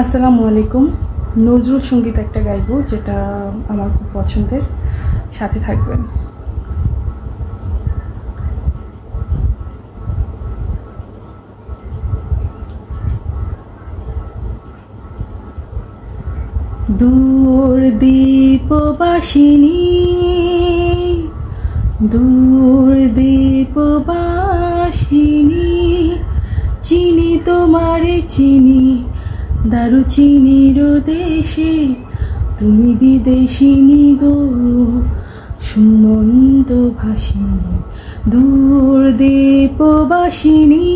আসসালামু আলাইকুম। নজরুল সঙ্গীত একটা গাইবো, যেটা আমার খুব পছন্দের। সাথে থাকবেন। দূর দীপবাসিনী, দূর দীপবাসিনী, চিনি তোমারে চিনি, দারুচিনির দেশে তুমি বিদেশিনী গো, সুমন্ত ভাসিনী। দূর দীপবাসিনী,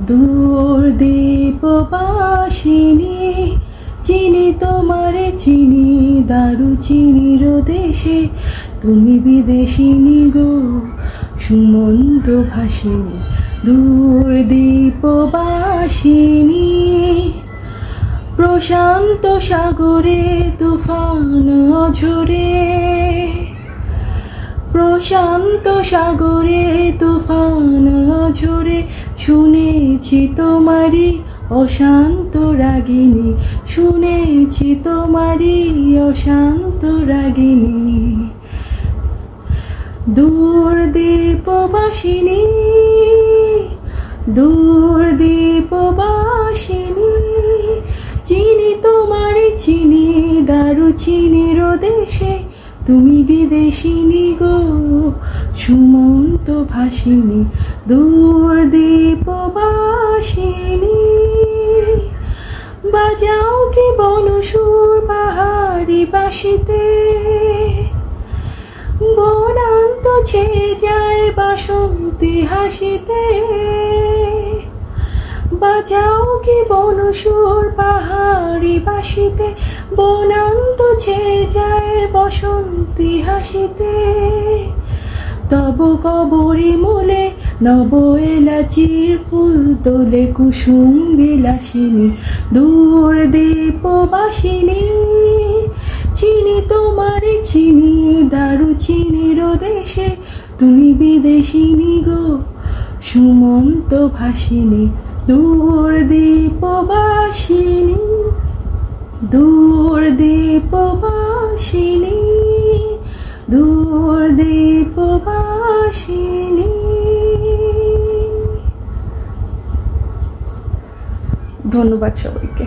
দূর দীপবাসিনী, চিনি তোমারে চিনি, দারুচিনির দেশে তুমি বিদেশিনী গো, সুমন্ত ভাসিনী। দূর দীপবাসিনী, প্রশান্ত সাগরে তুফান ঝরে, প্রশান্ত সাগরে তুফান ঝরে, শুনেছি তোমারি অশান্ত রাগিনী, শুনেছি তোমারি অশান্ত রাগিনী। দূর দীপবাসিনী, দূর দীপবাসিনী, চিনি তোমারে চিনি, দারুচিনির দেশে তুমি বিদেশিনী গো, সুমন্ত ভাসিনী। দূর দীপবাসিনী, বাজাও কি বনসুর পাহাড়ি বাসিতে, বনান্ত ছেয়ে যায় বাসন্তী হাসিতে, বাজাও কি বনসুর পাহাড়ি বাসিতে, বনান্ত ছেয়ে যায় বসন্তী হাসিতে। তব কবরী মূলে নব এলাচির ফুল তোলে কুসুম বিলাসিনী। দূর দীপবাসিনী, চিনি তোমারে চিনি, দারুচিনির দেশে তুমি বিদেশিনী গো, সুমন্ত ভাসিনী। দূর দীপবাসিনী, দূর দীপবাসিনী, দূর দীপবাসিনী। ধন্যবাদ সবাইকে।